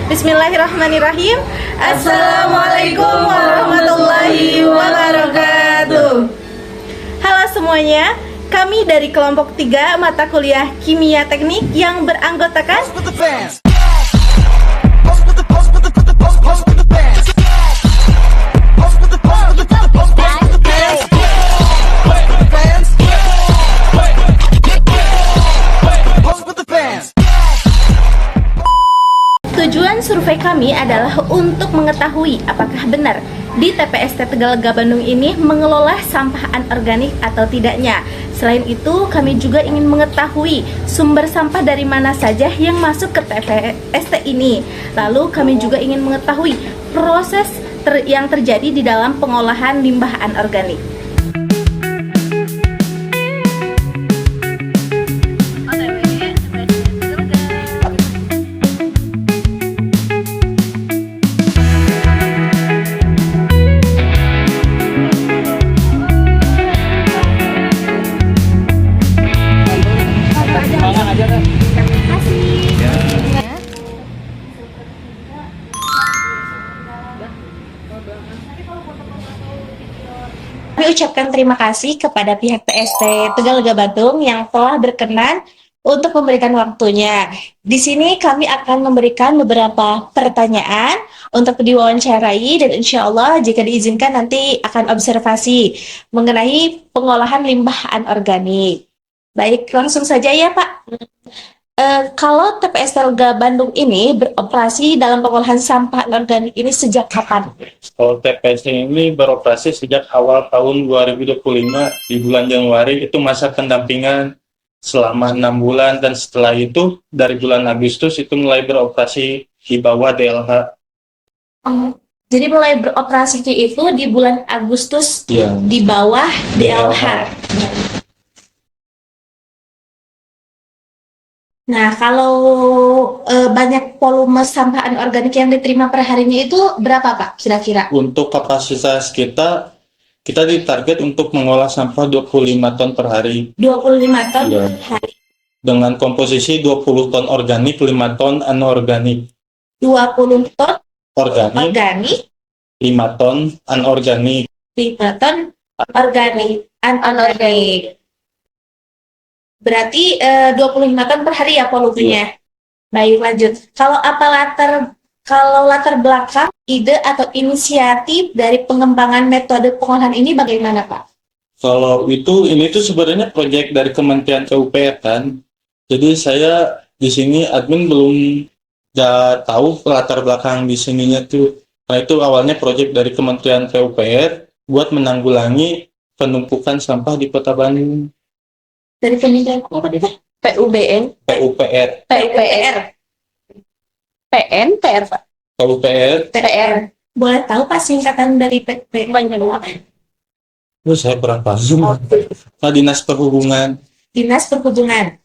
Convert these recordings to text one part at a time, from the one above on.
Bismillahirrahmanirrahim. Assalamualaikum warahmatullahi wabarakatuh. Halo semuanya, kami dari kelompok 3 mata kuliah Kimia Teknik yang beranggotakan Tujuan survei kami adalah untuk mengetahui apakah benar di TPST Tegalega Bandung ini mengelola sampah anorganik atau tidaknya. Selain itu, kami juga ingin mengetahui sumber sampah dari mana saja yang masuk ke TPST ini. Lalu kami juga ingin mengetahui proses yang terjadi di dalam pengolahan limbah anorganik. Kami ucapkan terima kasih kepada pihak PST Tegalega Bandung yang telah berkenan untuk memberikan waktunya. Di sini kami akan memberikan beberapa pertanyaan untuk diwawancarai dan insya Allah jika diizinkan nanti akan observasi mengenai pengolahan limbah anorganik. Baik, langsung saja ya Pak. Kalau TPS Tegalega Bandung ini beroperasi dalam pengolahan sampah anorganik ini sejak kapan? Kalau TPS ini beroperasi sejak awal tahun 2025 di bulan Januari, itu masa pendampingan selama 6 bulan, dan setelah itu dari bulan Agustus itu mulai beroperasi di bawah DLH. Jadi mulai beroperasi itu di bulan Agustus Ya, di bawah DLH. Nah, kalau banyak volume sampah anorganik yang diterima per harinya itu berapa Pak kira-kira? Untuk kapasitas kita ditarget untuk mengolah sampah 25 ton per hari. 25 ton Ya. per hari. Dengan komposisi 20 ton organik, 5 ton anorganik. 20 ton Organik, organik, 5 ton anorganik. 5 ton organik, anorganik. Berarti 25 ton per hari ya volumenya. Baik, lanjut. Kalau latar belakang ide atau inisiatif dari pengembangan metode pengolahan ini bagaimana, Pak? Kalau ini tuh sebenarnya proyek dari Kementerian PUPR kan. Jadi saya di sini admin belum tahu latar belakang di sininya tuh. Nah, itu awalnya proyek dari Kementerian PUPR buat menanggulangi penumpukan sampah di Kota Bandung. Dari Kementerian apa itu? PUBN, PUPR. PUPR, PN, PR, Pak. PUPR. PR. Boleh tahu Pak singkatan dari PUPR? Saya kurang paham. Nah, Dinas Perhubungan. Dinas Perhubungan.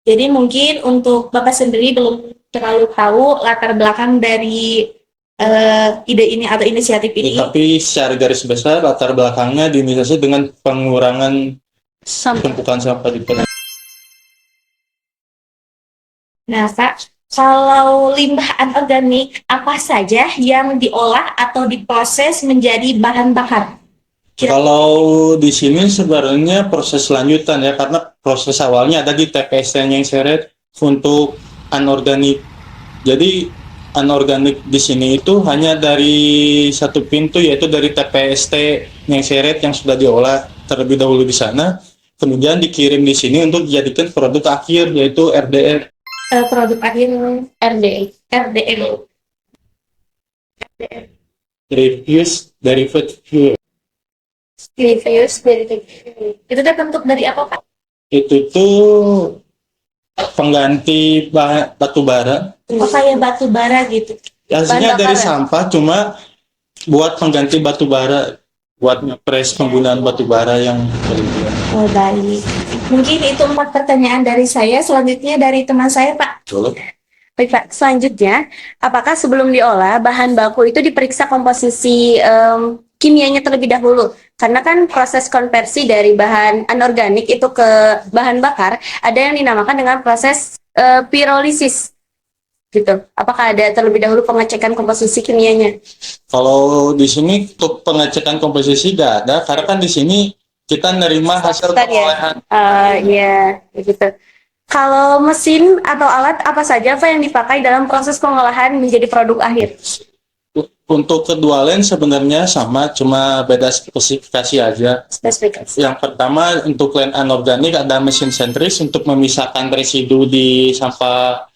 Jadi mungkin untuk Bapak sendiri belum terlalu tahu latar belakang dari ide ini atau inisiatif ini. Tapi secara garis besar latar belakangnya diinisiasi dengan pengurangan tumpukan sampah di Kota. Nah, Pak, kalau limbah anorganik apa saja yang diolah atau diproses menjadi bahan bakar? Kalau di sini sebenarnya proses lanjutan ya, karena proses awalnya ada di TPST-nya yang seret untuk anorganik. Jadi anorganik di sini itu hanya dari satu pintu, yaitu dari TPST yang seret yang sudah diolah terlebih dahulu di sana, kemudian dikirim di sini untuk dijadikan produk akhir yaitu RDR. Produk akhir RDR. Refuse Derivative Fuel. Itu terbentuk dari apa, Pak? Itu tuh pengganti batu bara. Oh, kayak batu bara gitu. Aslinya dari ya? sampah, cuma buat pengganti batu bara, buat ngepres penggunaan batu bara yang berlebihan. Oh, baik. Mungkin itu 4 pertanyaan dari saya. Selanjutnya dari teman saya, Pak. Betul. Baik Pak, selanjutnya, apakah sebelum diolah bahan baku itu diperiksa komposisi kimianya terlebih dahulu? Karena kan proses konversi dari bahan anorganik itu ke bahan bakar ada yang dinamakan dengan proses pirolisis. gitu. Apakah ada terlebih dahulu pengecekan komposisi kimianya? Kalau di sini untuk pengecekan komposisi nggak ada, karena kan di sini kita nerima hasil Tadi ya. pengolahan. Iya, gitu. Kalau mesin atau alat apa saja Pak yang dipakai dalam proses pengolahan menjadi produk akhir? Untuk kedua lens sebenarnya sama, cuma beda spesifikasi aja. Spesifikasi. Yang pertama untuk lens anorganik ada mesin sentris untuk memisahkan residu di sampah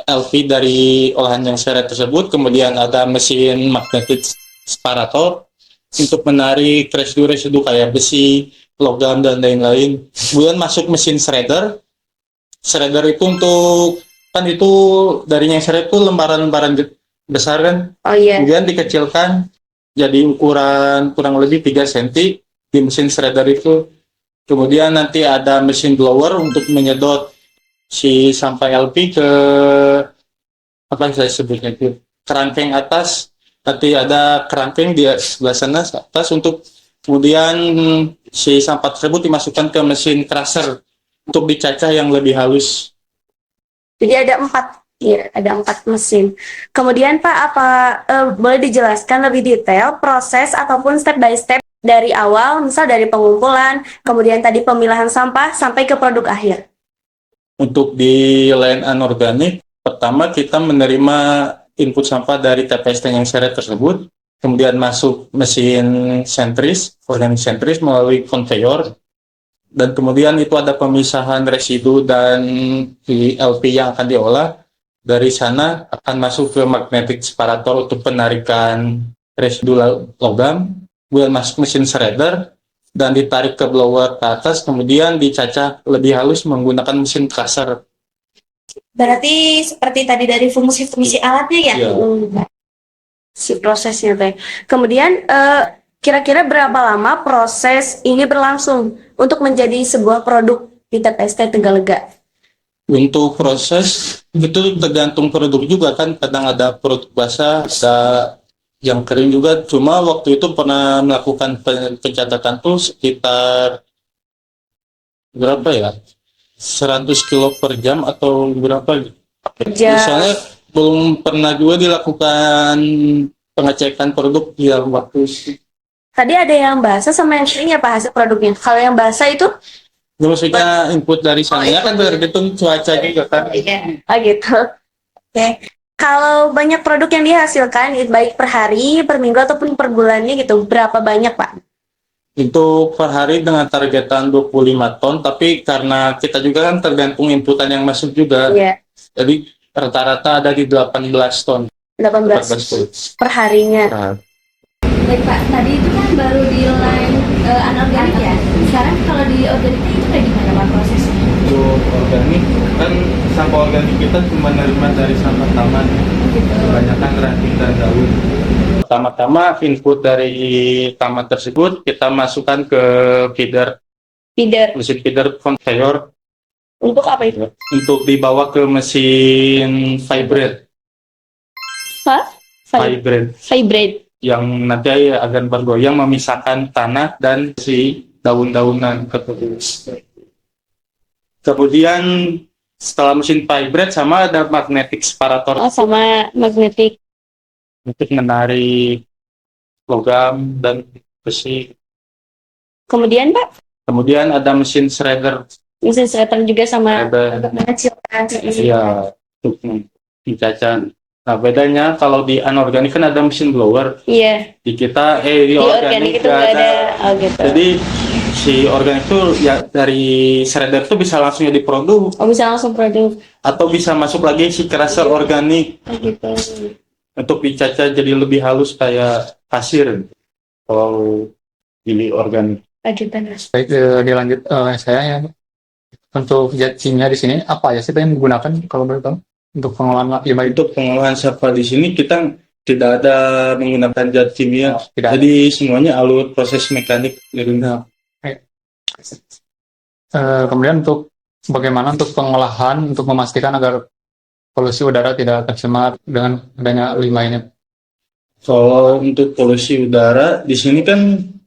LP dari olahan yang seret tersebut. Kemudian ada mesin magnetic separator untuk menarik residu-residu kayak besi, logam, dan lain-lain. Kemudian masuk mesin shredder. Shredder itu untuk, kan itu dari yang shred itu lembaran-lembaran besar kan, Oh iya. kemudian dikecilkan jadi ukuran kurang lebih 3 cm di mesin shredder itu. Kemudian nanti ada mesin blower untuk menyedot si sampah LP ke apa yang saya sebutnya itu kerangkeng atas. Nanti ada kerangkeng di sebelah sana atas untuk kemudian si sampah tersebut dimasukkan ke mesin crusher untuk dicacah yang lebih halus. Jadi ada 4. Ya, ada 4 mesin. Kemudian Pak, apa boleh dijelaskan lebih detail proses ataupun step by step dari awal, misal dari pengumpulan, kemudian tadi pemilahan sampah sampai ke produk akhir? Untuk di line anorganik, pertama kita menerima input sampah dari TPST yang seret tersebut, kemudian masuk mesin sentris, organik sentris melalui konveyor, dan kemudian itu ada pemisahan residu dan di LP yang akan diolah. Dari sana akan masuk ke magnetic separator untuk penarikan residu logam, kemudian masuk mesin shredder dan ditarik ke blower ke atas, kemudian dicacah lebih halus menggunakan mesin crusher. Berarti seperti tadi dari fungsi-fungsi alatnya ya? Iya. Si prosesnya teh. Kemudian kira-kira berapa lama proses ini berlangsung untuk menjadi sebuah produk di TPST Tegalega? Untuk proses itu tergantung produk juga kan, kadang ada produk basah, ada yang kering juga. Cuma waktu itu pernah melakukan pencatatan tuh sekitar berapa ya? 100 kilo per jam atau berapa? Misalnya belum pernah juga dilakukan pengecekan produk dalam waktu itu. Tadi ada yang basah sama yang kering ya Pak hasil produknya. Kalau yang basah itu Maksudnya input dari sana kan tergantung cuaca juga kan. gitu. Oke. Kalau banyak produk yang dihasilkan baik per hari, per minggu ataupun per bulannya gitu, berapa banyak Pak? Untuk per hari dengan targetan 25 ton, tapi karena kita juga kan tergantung inputan yang masuk juga. Iya, Jadi rata-rata ada di 18 ton. 18 ton. per harinya. Nah, Baik Pak, tadi itu kan baru di line anorganik ya. Sekarang kalau di organiknya itu kayak gimana Pak prosesnya? untuk organik kan sampah organik kita cuma nerima dari sampah taman, kebanyakan ranting dan daun. Pertama-tama input dari taman tersebut kita masukkan ke feeder, Feeder. mesin feeder conveyor Untuk apa itu? untuk dibawa ke mesin vibrate, Pak? Vibrate. yang nanti akan bergoyang memisahkan tanah dan si daun-daunan tersebut. Kemudian setelah mesin vibrate sama ada magnetic separator Oh, sama magnetik. untuk menarik logam dan besi. Kemudian Pak, Kemudian ada mesin shredder, mesin shredder juga sama shredder mengecilkan. ya untuk dicacah. Nah bedanya kalau di anorganik kan ada mesin blower, Iya, di kita di di organik itu nggak nggak ada. Oh gitu. Jadi si organik itu ya dari shredder itu bisa langsung jadi produk Oh, bisa langsung produk. atau bisa masuk lagi si crusher organik Oh gitu. untuk dicacah jadi lebih halus kayak pasir kalau di organik. Oh gitu. Baik, dilanjut saya ya. Untuk zat kimia di sini apa ya sih yang digunakan kalau boleh tahu untuk pengolahan limbah itu? Untuk pengolahan sampah di sini kita tidak ada menggunakan zat kimia, Tidak ada. jadi semuanya alur proses mekanik. Kemudian untuk bagaimana untuk pengolahan untuk memastikan agar polusi udara tidak tercemar dengan adanya limbah ini? Kalau untuk polusi udara di sini kan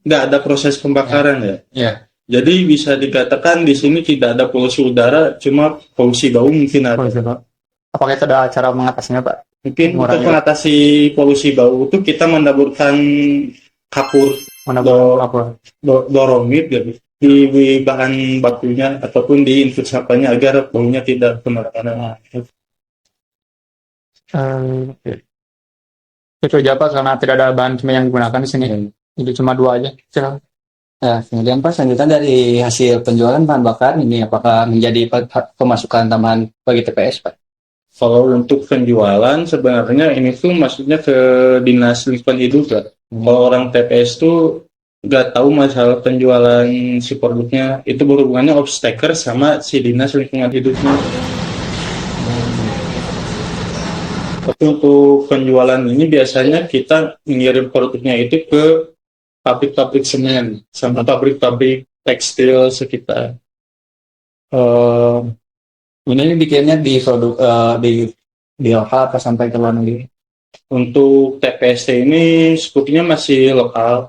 nggak ada proses pembakaran ya. Ya, Jadi bisa dikatakan di sini tidak ada polusi udara, cuma polusi bau mungkin ada. polusi, Pak. Apakah itu ada cara mengatasinya, Pak? Mungkin untuk Mengurangi mengatasi polusi bau itu kita mendaburkan kapur menabung apa? doromit gitu di bahan bakunya ataupun di input sampahnya agar baunya tidak kemana-mana. Oke. Itu aja, Pak, karena tidak ada bahan kimia yang digunakan di sini. Jadi cuma 2 aja. Silakan. Nah, kemudian Pak, selanjutnya dari hasil penjualan bahan bakar ini apakah menjadi pemasukan tambahan bagi TPS, Pak? Kalau untuk penjualan sebenarnya ini tuh maksudnya ke dinas lingkungan hidup lah. Kalau orang TPS tuh nggak tahu masalah penjualan si produknya, itu berhubungannya obstaker sama si dinas lingkungan hidupnya. Tapi untuk penjualan ini biasanya kita mengirim produknya itu ke pabrik-pabrik semen sama pabrik-pabrik tekstil sekitar. Ini bikinnya di produk di lokal apa sampai ke luar negeri? Untuk TPST ini sepertinya masih lokal.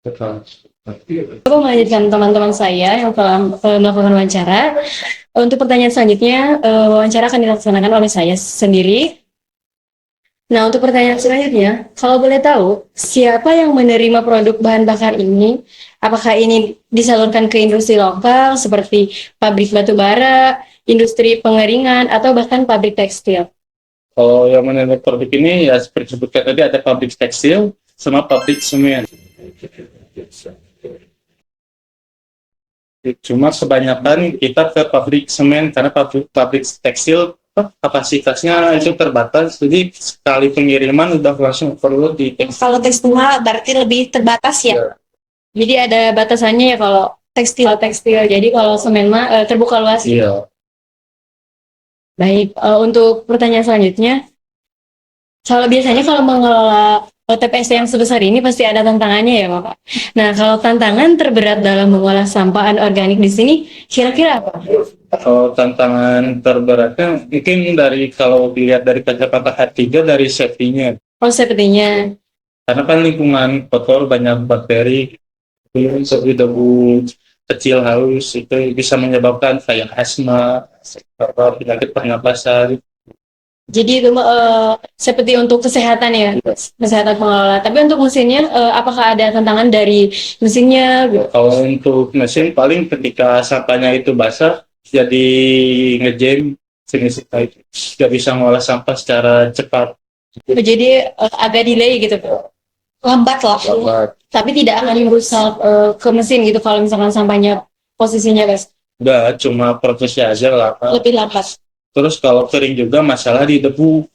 Aku melanjutkan teman-teman saya yang telah melakukan wawancara. Untuk pertanyaan selanjutnya, wawancara akan dilaksanakan oleh saya sendiri. Nah, untuk pertanyaan selanjutnya, kalau boleh tahu, siapa yang menerima produk bahan bakar ini? Apakah ini disalurkan ke industri lokal seperti pabrik batu bara, industri pengeringan, atau bahkan pabrik tekstil? Kalau yang menerima produk ini ya seperti disebutkan tadi ada pabrik tekstil sama pabrik semen. Cuma kebanyakan kita ke pabrik semen karena pabrik tekstil kapasitasnya itu terbatas, jadi sekali pengiriman udah langsung perlu di tekstil. Kalau tekstil berarti lebih terbatas ya. Ya. Jadi ada batasannya ya kalau tekstil. Jadi kalau semen mah terbuka luas. Iya. Baik, untuk pertanyaan selanjutnya, biasanya kalau mengelola TPS yang sebesar ini pasti ada tantangannya ya, Bapak. Nah, kalau tantangan terberat dalam mengolah sampah anorganik di sini, kira-kira apa? Kalau tantangan terberatnya mungkin kalau dilihat dari kacamata H3 dari safety-nya. Oh, sepertinya. Karena kan lingkungan kotor banyak bakteri, seperti debu kecil halus itu bisa menyebabkan kayak asma, penyakit pernapasan. Jadi itu seperti untuk kesehatan ya, kesehatan pengelola. Tapi untuk mesinnya, apakah ada tantangan dari mesinnya? Kalau untuk mesin paling ketika sampahnya itu basah jadi ngejam jenis itu nggak bisa ngolah sampah secara cepat. Jadi agak delay gitu, Lambat lah. tapi tidak akan merusak ke mesin gitu kalau misalkan sampahnya posisinya guys. Udah cuma prosesnya aja lah. Lebih lambat. Terus kalau kering juga masalah di debu.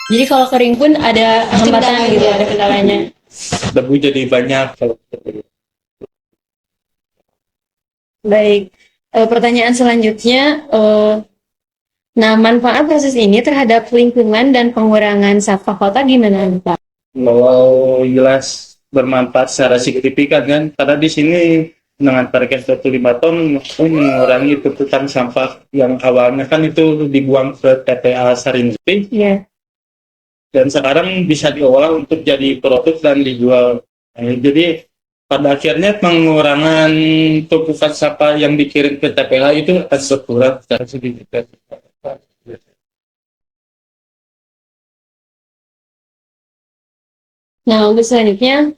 Jadi kalau kering pun ada hambatan gitu, ada kendalanya. Debu jadi banyak kalau Baik, pertanyaan selanjutnya, nah manfaat proses ini terhadap lingkungan dan pengurangan sampah kota gimana Pak? kalau jelas bermanfaat secara signifikan kan, karena di sini dengan target 25 ton mengurangi tuntutan sampah yang awalnya kan itu dibuang ke TPA Sarinjeping. Iya. Dan sekarang bisa diolah untuk jadi produk dan dijual. Jadi pada akhirnya pengurangan tumpukan sampah yang dikirim ke TPA itu akan berkurang secara signifikan. Nah untuk selanjutnya,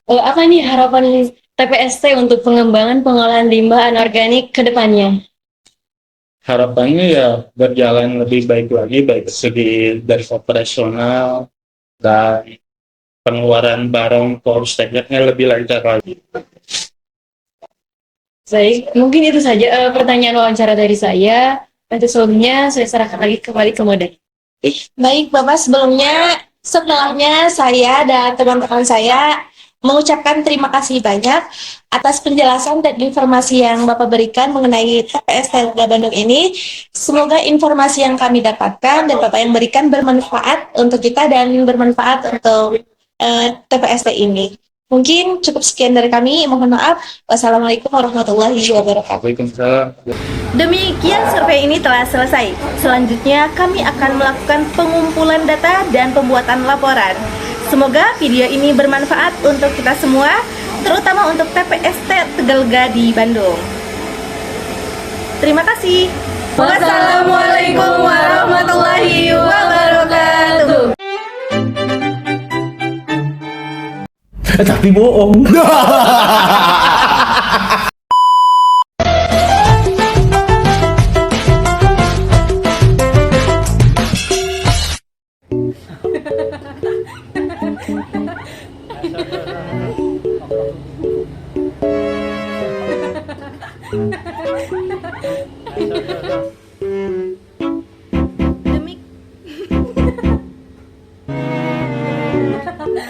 apa nih harapan TPST untuk pengembangan pengolahan limbah anorganik ke depannya? Harapannya ya berjalan lebih baik lagi, baik segi dari operasional dan pengeluaran barang poros tekniknya lebih lancar lagi. Baik, mungkin itu saja pertanyaan wawancara dari saya. Nanti sebelumnya saya serahkan lagi kembali ke moderator. Baik, Bapak, setelahnya saya dan teman-teman saya mengucapkan terima kasih banyak atas penjelasan dan informasi yang Bapak berikan mengenai TPS Telga Bandung ini. Semoga informasi yang kami dapatkan dan Bapak yang berikan bermanfaat untuk kita dan bermanfaat untuk TPST ini. Mungkin cukup sekian dari kami. Mohon maaf. Wassalamualaikum warahmatullahi wabarakatuh. Waalaikumsalam. Demikian survei ini telah selesai. Selanjutnya kami akan melakukan pengumpulan data dan pembuatan laporan. Semoga video ini bermanfaat untuk kita semua, terutama untuk TPST Tegalga di Bandung. Terima kasih. Wassalamualaikum warahmatullahi wabarakatuh. Tapi bohong.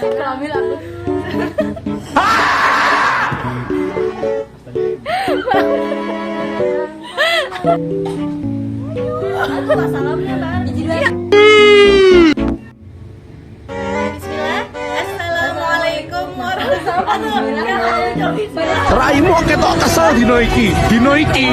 Kamil aku. Aku salamnya Bang. Bismillah. Assalamualaikum warahmatullahi wabarakatuh. Raimu ketok kesel dino iki.